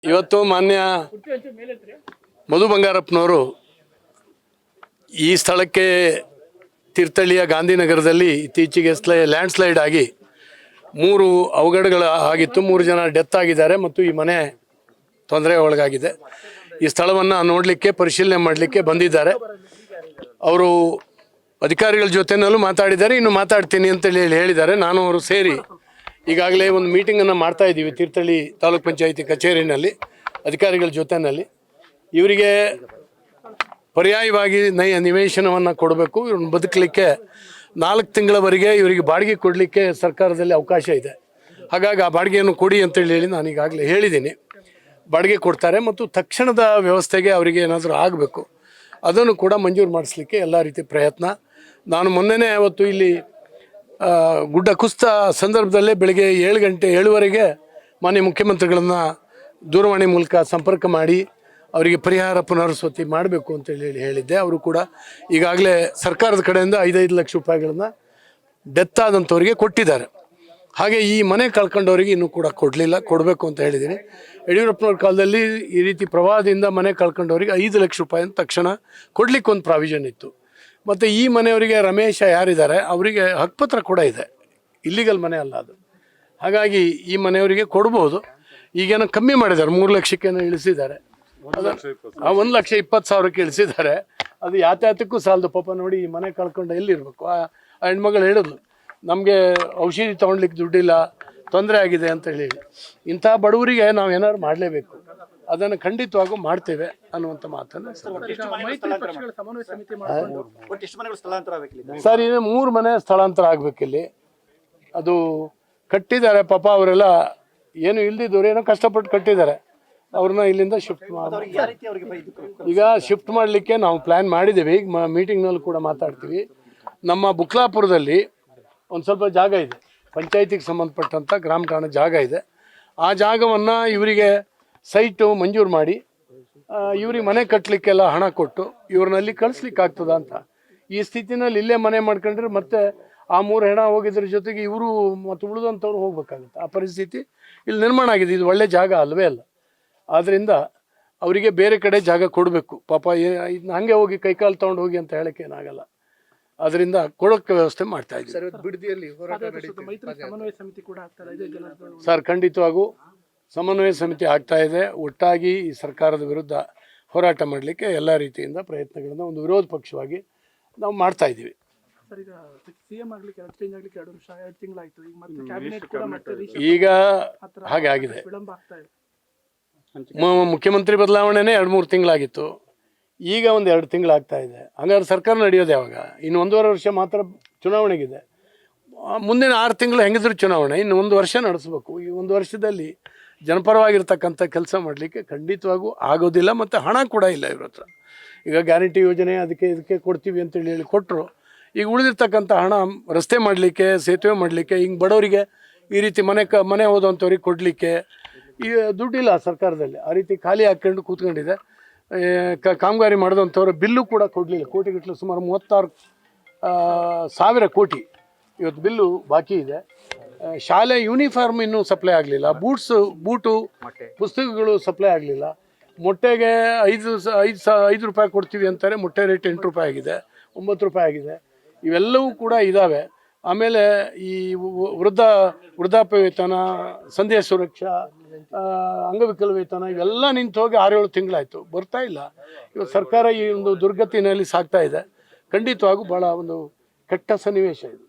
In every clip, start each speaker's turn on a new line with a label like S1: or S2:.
S1: ಇವತ್ತು ಮಾನ್ಯ ಮಧು ಬಂಗಾರಪ್ಪನವರು ಈ ಸ್ಥಳಕ್ಕೆ ತೀರ್ಥಹಳ್ಳಿಯ ಗಾಂಧಿನಗರದಲ್ಲಿ ಇತ್ತೀಚೆಗೆ ಲ್ಯಾಂಡ್ ಸ್ಲೈಡ್ ಆಗಿ 3 ಅವಘಡಗಳು ಆಗಿತ್ತು. 3 ಜನ ಡೆತ್ ಆಗಿದ್ದಾರೆ ಮತ್ತು ಈ ಮನೆ ತೊಂದರೆ ಒಳಗಾಗಿದೆ. ಈ ಸ್ಥಳವನ್ನು ನೋಡಲಿಕ್ಕೆ ಪರಿಶೀಲನೆ ಮಾಡಲಿಕ್ಕೆ ಬಂದಿದ್ದಾರೆ. ಅವರು ಅಧಿಕಾರಿಗಳ ಜೊತೆನಲ್ಲೂ ಮಾತಾಡಿದ್ದಾರೆ, ಇನ್ನು ಮಾತಾಡ್ತೀನಿ ಅಂತೇಳಿ ಹೇಳಿದ್ದಾರೆ. ನಾನು ಅವರು ಸೇರಿ ಈಗಾಗಲೇ ಒಂದು ಮೀಟಿಂಗನ್ನು ಮಾಡ್ತಾ ಇದ್ದೀವಿ ತೀರ್ಥಹಳ್ಳಿ ತಾಲೂಕ್ ಪಂಚಾಯಿತಿ ಕಚೇರಿನಲ್ಲಿ ಅಧಿಕಾರಿಗಳ ಜೊತೆಯಲ್ಲಿ. ಇವರಿಗೆ ಪರ್ಯಾಯವಾಗಿ ನಿವೇಶನವನ್ನು ಕೊಡಬೇಕು. ಇವ್ರನ್ನ ಬದುಕಲಿಕ್ಕೆ 4 ತಿಂಗಳವರೆಗೆ ಇವರಿಗೆ ಬಾಡಿಗೆ ಕೊಡಲಿಕ್ಕೆ ಸರ್ಕಾರದಲ್ಲಿ ಅವಕಾಶ ಇದೆ. ಹಾಗಾಗಿ ಆ ಬಾಡಿಗೆಯನ್ನು ಕೊಡಿ ಅಂತೇಳಿ ನಾನು ಈಗಾಗಲೇ ಹೇಳಿದ್ದೀನಿ. ಬಾಡಿಗೆ ಕೊಡ್ತಾರೆ ಮತ್ತು ತಕ್ಷಣದ ವ್ಯವಸ್ಥೆಗೆ ಅವರಿಗೆ ಏನಾದರೂ ಆಗಬೇಕು, ಅದನ್ನು ಕೂಡ ಮಂಜೂರು ಮಾಡಿಸ್ಲಿಕ್ಕೆ ಎಲ್ಲ ರೀತಿ ಪ್ರಯತ್ನ. ನಾನು ಮೊನ್ನೆನೇ ಅವತ್ತು ಇಲ್ಲಿ ಗುಡ್ಡ ಕುಸಿತ ಸಂದರ್ಭದಲ್ಲೇ ಬೆಳಗ್ಗೆ 7:07ವರೆಗೆ ಮಾನ್ಯ ಮುಖ್ಯಮಂತ್ರಿಗಳನ್ನು ದೂರವಾಣಿ ಮೂಲಕ ಸಂಪರ್ಕ ಮಾಡಿ ಅವರಿಗೆ ಪರಿಹಾರ ಪುನರ್ವಸತಿ ಮಾಡಬೇಕು ಅಂತೇಳಿ ಹೇಳಿದ್ದೆ. ಅವರು ಕೂಡ ಈಗಾಗಲೇ ಸರ್ಕಾರದ ಕಡೆಯಿಂದ 5 ಲಕ್ಷ ರೂಪಾಯಿಗಳನ್ನು ಡೆತ್ ಆದಂಥವರಿಗೆ ಕೊಟ್ಟಿದ್ದಾರೆ. ಹಾಗೆ ಈ ಮನೆ ಕಳ್ಕೊಂಡವರಿಗೆ ಇನ್ನೂ ಕೂಡ ಕೊಡಬೇಕು ಅಂತ ಹೇಳಿದ್ದೀನಿ. ಯಡಿಯೂರಪ್ಪನವ್ರ ಕಾಲದಲ್ಲಿ ಈ ರೀತಿ ಪ್ರವಾಹದಿಂದ ಮನೆ ಕಳ್ಕೊಂಡವರಿಗೆ 5 ಲಕ್ಷ ರೂಪಾಯಿ ತಕ್ಷಣ ಕೊಡಲಿಕ್ಕೆ ಒಂದು ಪ್ರಾವಿಷನ್ ಇತ್ತು. ಮತ್ತು ಈ ಮನೆಯವರಿಗೆ ರಮೇಶ ಯಾರಿದ್ದಾರೆ ಅವರಿಗೆ ಹಕ್ಕುಪತ್ರ ಕೂಡ ಇದೆ, ಇಲ್ಲಿಗಲ್ ಮನೆ ಅಲ್ಲ ಅದು. ಹಾಗಾಗಿ ಈ ಮನೆಯವರಿಗೆ ಕೊಡ್ಬೋದು. ಈಗೇನೋ ಕಮ್ಮಿ ಮಾಡಿದ್ದಾರೆ, 3 ಲಕ್ಷಕ್ಕೇನೋ ಇಳಿಸಿದ್ದಾರೆ. 1,20,000ಕ್ಕೆ ಇಳಿಸಿದ್ದಾರೆ. ಅದು ಯಾತ್ಯಾತಕ್ಕೂ ಸಾಲದು. ಪಾಪ ನೋಡಿ, ಈ ಮನೆ ಕಳ್ಕೊಂಡು ಎಲ್ಲಿರಬೇಕು. ಆ ಹೆಣ್ಮಗಳು ಹೇಳಿದ್ಲು, ನಮಗೆ ಔಷಧಿ ತೊಗೊಳ್ಲಿಕ್ಕೆ ದುಡ್ಡಿಲ್ಲ, ತೊಂದರೆ ಆಗಿದೆ ಅಂತ ಹೇಳಿ. ಇಂಥ ಬಡವರಿಗೆ ನಾವು ಏನಾದ್ರು ಮಾಡಲೇಬೇಕು, ಅದನ್ನು ಖಂಡಿತವಾಗೂ ಮಾಡ್ತೇವೆ ಅನ್ನುವಂಥ ಮಾತನ್ನು ಸರ್. ಇನ್ನು 3 ಮನೆ ಸ್ಥಳಾಂತರ ಆಗಬೇಕಿಲ್ಲಿ. ಅದು ಕಟ್ಟಿದ್ದಾರೆ ಪಾಪ, ಅವರೆಲ್ಲ ಏನು ಇಲ್ದಿದ್ದವ್ರು ಏನೋ ಕಷ್ಟಪಟ್ಟು ಕಟ್ಟಿದ್ದಾರೆ. ಅವ್ರನ್ನ ಇಲ್ಲಿಂದ ಈಗ ಶಿಫ್ಟ್ ಮಾಡಲಿಕ್ಕೆ ನಾವು ಪ್ಲ್ಯಾನ್ ಮಾಡಿದ್ದೀವಿ. ಈಗ ಮೀಟಿಂಗ್ನಲ್ಲಿ ಕೂಡ ಮಾತಾಡ್ತೀವಿ. ನಮ್ಮ ಬುಕ್ಲಾಪುರದಲ್ಲಿ ಒಂದು ಸ್ವಲ್ಪ ಜಾಗ ಇದೆ, ಪಂಚಾಯತಿಗೆ ಸಂಬಂಧಪಟ್ಟಂಥ ಗ್ರಾಮ ಠಾಣಾ ಜಾಗ ಇದೆ. ಆ ಜಾಗವನ್ನು ಇವರಿಗೆ ಸೈಟು ಮಂಜೂರು ಮಾಡಿ ಇವ್ರಿಗೆ ಮನೆ ಕಟ್ಟಲಿಕ್ಕೆಲ್ಲ ಹಣ ಕೊಟ್ಟು ಇವ್ರನ್ನಲ್ಲಿ ಕಳಿಸ್ಲಿಕ್ಕೆ ಆಗ್ತದ ಅಂತ. ಈ ಸ್ಥಿತಿನಲ್ಲಿ ಇಲ್ಲೇ ಮನೆ ಮಾಡ್ಕೊಂಡ್ರೆ ಮತ್ತೆ ಆ 3 ಹೆಣ ಹೋಗಿದ್ರ ಜೊತೆಗೆ ಇವರು ಮತ್ತು ಉಳಿದಂಥವ್ರು ಹೋಗ್ಬೇಕಾಗುತ್ತೆ. ಆ ಪರಿಸ್ಥಿತಿ ಇಲ್ಲಿ ನಿರ್ಮಾಣ ಆಗಿದೆ. ಇದು ಒಳ್ಳೆ ಜಾಗ ಅಲ್ವೇ ಅಲ್ಲ. ಆದ್ದರಿಂದ ಅವರಿಗೆ ಬೇರೆ ಕಡೆ ಜಾಗ ಕೊಡಬೇಕು. ಪಾಪ ಇದನ್ನ ಹಾಗೆ ಹೋಗಿ ಕೈಕಾಲು ತೊಗೊಂಡು ಹೋಗಿ ಅಂತ ಹೇಳಕ್ಕೆ ಏನಾಗಲ್ಲ. ಅದರಿಂದ ಕೊಡೋಕ್ಕೆ ವ್ಯವಸ್ಥೆ ಮಾಡ್ತಾ ಇದ್ದೀವಿ ಸರ್. ಖಂಡಿತವಾಗೂ ಸಮನ್ವಯ ಸಮಿತಿ ಆಗ್ತಾ ಇದೆ. ಒಟ್ಟಾಗಿ ಈ ಸರ್ಕಾರದ ವಿರುದ್ಧ ಹೋರಾಟ ಮಾಡಲಿಕ್ಕೆ ಎಲ್ಲ ರೀತಿಯಿಂದ ಪ್ರಯತ್ನಗಳನ್ನು ಒಂದು ವಿರೋಧ ಪಕ್ಷವಾಗಿ ನಾವು ಮಾಡ್ತಾ ಇದ್ದೀವಿ. ಈಗ ಹಾಗೆ ಆಗಿದೆ. ಮುಖ್ಯಮಂತ್ರಿ ಬದಲಾವಣೆನೇ 2-3 ತಿಂಗಳಾಗಿತ್ತು. ಈಗ ಒಂದು 2 ತಿಂಗಳಾಗ್ತಾ ಇದೆ. ಹಂಗಾದ್ರೆ ಸರ್ಕಾರ ನಡೆಯೋದು ಯಾವಾಗ? ಇನ್ನು 1.5 ವರ್ಷ ಮಾತ್ರ ಚುನಾವಣೆಗಿದೆ. ಮುಂದಿನ 6 ತಿಂಗಳು ಹೆಂಗಿದ್ರು ಚುನಾವಣೆ, ಇನ್ನು 1 ವರ್ಷ ನಡೆಸಬೇಕು. ಈ 1 ವರ್ಷದಲ್ಲಿ ಜನಪರವಾಗಿರ್ತಕ್ಕಂಥ ಕೆಲಸ ಮಾಡಲಿಕ್ಕೆ ಖಂಡಿತವಾಗೂ ಆಗೋದಿಲ್ಲ. ಮತ್ತು ಹಣ ಕೂಡ ಇಲ್ಲ ಇವ್ರ ಹತ್ರ. ಈಗ ಗ್ಯಾರಂಟಿ ಯೋಜನೆ ಇದಕ್ಕೆ ಕೊಡ್ತೀವಿ ಅಂತೇಳಿ ಹೇಳಿ ಕೊಟ್ಟರು. ಈಗ ಉಳಿದಿರ್ತಕ್ಕಂಥ ಹಣ ರಸ್ತೆ ಮಾಡಲಿಕ್ಕೆ, ಸೇತುವೆ ಮಾಡಲಿಕ್ಕೆ, ಹಿಂಗೆ ಬಡವರಿಗೆ ಈ ರೀತಿ ಮನೆ ಹೋದಂಥವ್ರಿಗೆ ಕೊಡಲಿಕ್ಕೆ ಈ ದುಡ್ಡಿಲ್ಲ ಸರ್ಕಾರದಲ್ಲಿ. ಆ ರೀತಿ ಖಾಲಿ ಹಾಕ್ಕೊಂಡು ಕೂತ್ಕೊಂಡಿದೆ. ಕಾಮಗಾರಿ ಮಾಡಿದಂಥವ್ರ ಬಿಲ್ಲು ಕೂಡ ಕೊಡಲಿಲ್ಲ. ಕೋಟಿಗಟ್ಟಲೆ ಸುಮಾರು 36,000 ಕೋಟಿ ಇವತ್ತು ಬಿಲ್ಲು ಬಾಕಿ ಇದೆ. ಶಾಲೆ ಯೂನಿಫಾರ್ಮ್ ಇನ್ನೂ ಸಪ್ಲೈ ಆಗಲಿಲ್ಲ. ಬೂಟು ಪುಸ್ತಕಗಳು ಸಪ್ಲೈ ಆಗಲಿಲ್ಲ. ಮೊಟ್ಟೆಗೆ 5 ರೂಪಾಯಿ ಕೊಡ್ತೀವಿ ಅಂತಾರೆ. ಮೊಟ್ಟೆ ರೇಟ್ 8 ರೂಪಾಯಿ ಆಗಿದೆ, 9 ರೂಪಾಯಿ ಆಗಿದೆ. ಇವೆಲ್ಲವೂ ಕೂಡ ಇದ್ದಾವೆ. ಆಮೇಲೆ ಈ ವೃದ್ಧಾಪ್ಯ ವೇತನ, ಸಂಧ್ಯಾ ಸುರಕ್ಷಾ, ಅಂಗವಿಕಲ ವೇತನ ಇವೆಲ್ಲ ನಿಂತು ಹೋಗಿ 6-7 ತಿಂಗಳಾಯಿತು, ಬರ್ತಾ ಇಲ್ಲ. ಇವತ್ತು ಸರ್ಕಾರ ಈ ಒಂದು ದುರ್ಗತಿನಲ್ಲಿ ಸಾಗ್ತಾ ಇದೆ. ಖಂಡಿತವಾಗೂ ಭಾಳ ಒಂದು ಕೆಟ್ಟ ಸನ್ನಿವೇಶ ಇದು.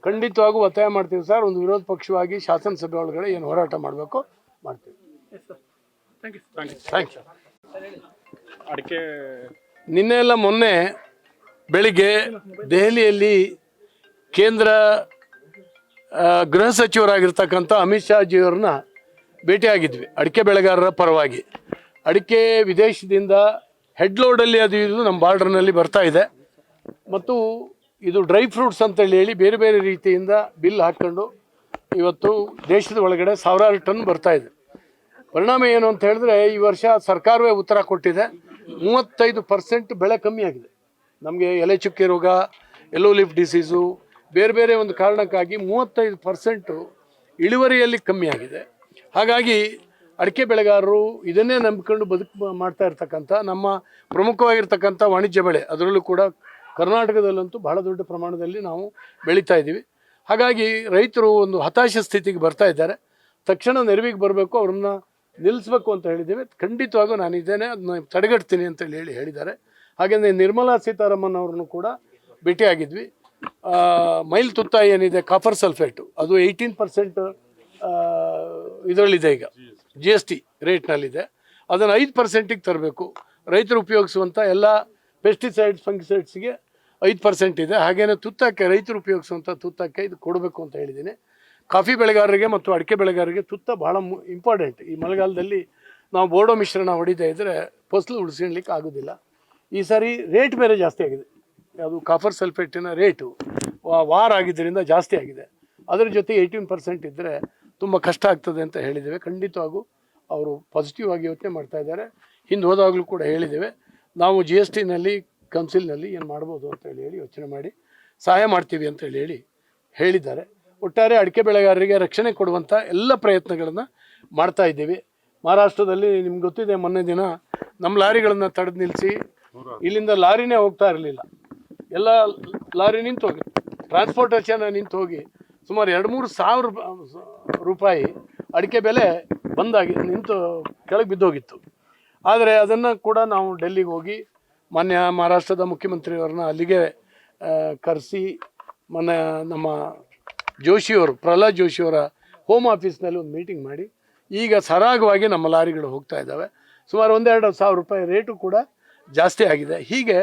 S1: ಖಂಡಿತವಾಗೂ ಒತ್ತಾಯ ಮಾಡ್ತೀವಿ ಸರ್. ಒಂದು ವಿರೋಧ ಪಕ್ಷವಾಗಿ ಶಾಸನಸಭೆ ಒಳಗಡೆ ಏನು ಹೋರಾಟ ಮಾಡಬೇಕು ಮಾಡ್ತೀವಿ. ನಿನ್ನೆ ಎಲ್ಲ ಮೊನ್ನೆ ಬೆಳಿಗ್ಗೆ ದೆಹಲಿಯಲ್ಲಿ ಕೇಂದ್ರ ಗೃಹ ಸಚಿವರಾಗಿರ್ತಕ್ಕಂಥ ಅಮಿತ್ ಶಾ ಜಿಯವ್ರನ್ನ ಭೇಟಿಯಾಗಿದ್ವಿ ಅಡಿಕೆ ಬೆಳೆಗಾರರ ಪರವಾಗಿ. ಅಡಿಕೆ ವಿದೇಶದಿಂದ ಹೆಡ್ಲೋಡಲ್ಲಿ ಅದು ಇದು ನಮ್ಮ ಬಾರ್ಡರ್ನಲ್ಲಿ ಬರ್ತಾ ಇದೆ ಮತ್ತು ಇದು ಡ್ರೈ ಫ್ರೂಟ್ಸ್ ಅಂತೇಳಿ ಹೇಳಿ ಬೇರೆ ಬೇರೆ ರೀತಿಯಿಂದ ಬಿಲ್ ಹಾಕ್ಕೊಂಡು ಇವತ್ತು ದೇಶದ ಒಳಗಡೆ 1000 ಟನ್ ಬರ್ತಾ ಇದೆ. ಪರಿಣಾಮ ಏನು ಅಂತ ಹೇಳಿದ್ರೆ, ಈ ವರ್ಷ ಸರ್ಕಾರವೇ ಉತ್ತರ ಕೊಟ್ಟಿದೆ. 35% ಬೆಳೆ ಕಮ್ಮಿ ಆಗಿದೆ. ನಮಗೆ ಎಲೆ ಚುಕ್ಕೆ ರೋಗ, ಯೆಲ್ಲೋ ಲೀಫ್ ಡಿಸೀಸು, ಬೇರೆ ಬೇರೆ ಒಂದು ಕಾರಣಕ್ಕಾಗಿ 35% ಇಳುವರಿಯಲ್ಲಿ ಕಮ್ಮಿ ಆಗಿದೆ. ಹಾಗಾಗಿ ಅಡಿಕೆ ಬೆಳೆಗಾರರು ಇದನ್ನೇ ನಂಬಿಕೊಂಡು ಮಾಡ್ತಾ ಇರ್ತಕ್ಕಂಥ ನಮ್ಮ ಪ್ರಮುಖವಾಗಿರ್ತಕ್ಕಂಥ ವಾಣಿಜ್ಯ ಬೆಳೆ, ಅದರಲ್ಲೂ ಕೂಡ ಕರ್ನಾಟಕದಲ್ಲಂತೂ ಬಹಳ ದೊಡ್ಡ ಪ್ರಮಾಣದಲ್ಲಿ ನಾವು ಬೆಳೀತಾ ಇದ್ದೀವಿ. ಹಾಗಾಗಿ ರೈತರು ಒಂದು ಹತಾಶ ಸ್ಥಿತಿಗೆ ಬರ್ತಾ ಇದ್ದಾರೆ. ತಕ್ಷಣ ನೆರವಿಗೆ ಬರಬೇಕು, ಅವ್ರನ್ನ ನಿಲ್ಲಿಸ್ಬೇಕು ಅಂತ ಹೇಳಿದ್ದೀವಿ. ಖಂಡಿತವಾಗೂ ನಾನು ಇದ್ದೇನೆ, ಅದನ್ನ ತಡೆಗಟ್ತೀನಿ ಅಂತ ಹೇಳಿದ್ದಾರೆ. ಹಾಗೆಂದರೆ ನಿರ್ಮಲಾ ಸೀತಾರಾಮನ್ ಅವ್ರನ್ನು ಕೂಡ ಭೇಟಿಯಾಗಿದ್ವಿ. ಮೈಲ್ ತುತ್ತಾಯಿ ಏನಿದೆ ಕಾಪರ್ ಸಲ್ಫೇಟು, ಅದು 18% ಇದರಲ್ಲಿದೆ, ಈಗ GST ರೇಟ್ನಲ್ಲಿದೆ. ಅದನ್ನು 5%ಗೆ ತರಬೇಕು. ರೈತರು ಉಪಯೋಗಿಸುವಂಥ ಎಲ್ಲ ಪೆಸ್ಟಿಸೈಡ್ಸ್ ಫಂಗಿಸೈಡ್ಸ್ಗೆ 5% ಇದೆ. ಹಾಗೆಯೇ ತುತ್ತಕ್ಕೆ, ರೈತರು ಉಪಯೋಗಿಸುವಂಥ ತುತ್ತಕ್ಕೆ ಇದು ಕೊಡಬೇಕು ಅಂತ ಹೇಳಿದ್ದೀನಿ. ಕಾಫಿ ಬೆಳೆಗಾರರಿಗೆ ಮತ್ತು ಅಡಿಕೆ ಬೆಳೆಗಾರರಿಗೆ ತುತ್ತ ಭಾಳ ಇಂಪಾರ್ಟೆಂಟ್. ಈ ಮಳೆಗಾಲದಲ್ಲಿ ನಾವು ಬೋಡೋ ಮಿಶ್ರಣ ಹೊಡಿತಾ ಇದ್ದರೆ ಫಸಲು ಉಳಿಸ್ಕೊಳ್ಳಿಕ್ಕೆ ಆಗೋದಿಲ್ಲ. ಈ ಸಾರಿ ರೇಟ್ ಬೇರೆ ಜಾಸ್ತಿ ಆಗಿದೆ. ಅದು ಕಾಪರ್ ಸಲ್ಫೇಟಿನ ರೇಟು ವಾರ್ ಆಗಿದ್ದರಿಂದ ಜಾಸ್ತಿ ಆಗಿದೆ. ಅದರ ಜೊತೆ 18% ಇದ್ದರೆ ತುಂಬ ಕಷ್ಟ ಆಗ್ತದೆ ಅಂತ ಹೇಳಿದ್ದೇವೆ. ಖಂಡಿತವಾಗೂ ಅವರು ಪಾಸಿಟಿವ್ ಆಗಿ ಯೋಚನೆ ಮಾಡ್ತಾ ಇದ್ದಾರೆ. ಹಿಂದೆ ಹೋದಾಗಲೂ ಕೂಡ ಹೇಳಿದ್ದೇವೆ, ನಾವು GSTನಲ್ಲಿ ಕೌನ್ಸಿಲ್ನಲ್ಲಿ ಏನು ಮಾಡ್ಬೋದು ಅಂತ ಹೇಳಿ ಯೋಚನೆ ಮಾಡಿ ಸಹಾಯ ಮಾಡ್ತೀವಿ ಅಂತ ಹೇಳಿದ್ದಾರೆ. ಒಟ್ಟಾರೆ ಅಡಿಕೆ ಬೆಳೆಗಾರರಿಗೆ ರಕ್ಷಣೆ ಕೊಡುವಂಥ ಎಲ್ಲ ಪ್ರಯತ್ನಗಳನ್ನು ಮಾಡ್ತಾ ಇದ್ದೀವಿ. ಮಹಾರಾಷ್ಟ್ರದಲ್ಲಿ ನಿಮ್ಗೆ ಗೊತ್ತಿದೆ, ಮೊನ್ನೆ ದಿನ ನಮ್ಮ ಲಾರಿಗಳನ್ನು ತಡೆದು ನಿಲ್ಲಿಸಿ, ಇಲ್ಲಿಂದ ಲಾರಿನೇ ಹೋಗ್ತಾ ಇರಲಿಲ್ಲ, ಎಲ್ಲ ಲಾರಿ ನಿಂತು ಹೋಗಿ, ಟ್ರಾನ್ಸ್ಪೋರ್ಟೇಷನ್ ನಿಂತು ಹೋಗಿ ಸುಮಾರು 2-3 ಸಾವಿರ ರೂಪಾಯಿ ಅಡಿಕೆ ಬೆಲೆ ಬಂದಾಗಿ ನಿಂತು ಕೆಳಗೆ ಬಿದ್ದೋಗಿತ್ತು. ಆದರೆ ಅದನ್ನು ಕೂಡ ನಾವು ಡೆಲ್ಲಿಗೆ ಹೋಗಿ ಮಾನ್ಯ ಮಹಾರಾಷ್ಟ್ರದ ಮುಖ್ಯಮಂತ್ರಿಯವ್ರನ್ನ ಅಲ್ಲಿಗೆ ಕರೆಸಿ, ಮೊನ್ನೆ ನಮ್ಮ ಜೋಶಿಯವರು, ಪ್ರಹ್ಲಾದ್ ಜೋಶಿಯವರ ಹೋಮ್ ಆಫೀಸ್ನಲ್ಲಿ ಒಂದು ಮೀಟಿಂಗ್ ಮಾಡಿ ಈಗ ಸರಾಗವಾಗಿ ನಮ್ಮ ಲಾರಿಗಳು ಹೋಗ್ತಾ ಇದ್ದಾವೆ. ಸುಮಾರು 1-2 ಸಾವಿರ ರೂಪಾಯಿ ರೇಟು ಕೂಡ ಜಾಸ್ತಿ ಆಗಿದೆ. ಹೀಗೆ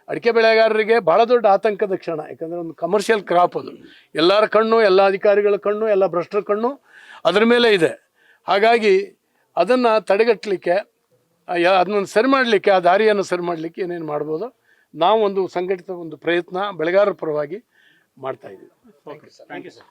S1: ಅಡಿಕೆ ಬೆಳೆಗಾರರಿಗೆ ಭಾಳ ದೊಡ್ಡ ಆತಂಕದ ಕ್ಷಣ. ಯಾಕಂದರೆ ಒಂದು ಕಮರ್ಷಿಯಲ್ ಕ್ರಾಪ್ ಅದು. ಎಲ್ಲರ ಕಣ್ಣು, ಎಲ್ಲ ಅಧಿಕಾರಿಗಳ ಕಣ್ಣು, ಎಲ್ಲ ಭ್ರಷ್ಟರ ಕಣ್ಣು ಅದರ ಮೇಲೆ ಇದೆ. ಹಾಗಾಗಿ ಅದನ್ನು ತಡೆಗಟ್ಟಲಿಕ್ಕೆ, ಅದನ್ನು ಸರಿ ಮಾಡಲಿಕ್ಕೆ, ಆ ದಾರಿಯನ್ನು ಸರಿ ಮಾಡಲಿಕ್ಕೆ ಏನೇನು ಮಾಡ್ಬೋದು, ನಾವು ಒಂದು ಸಂಘಟಿತ ಒಂದು ಪ್ರಯತ್ನ ಬೆಳೆಗಾರರ ಪರವಾಗಿ ಮಾಡ್ತಾಯಿದ್ದೀವಿ.
S2: Thank you sir.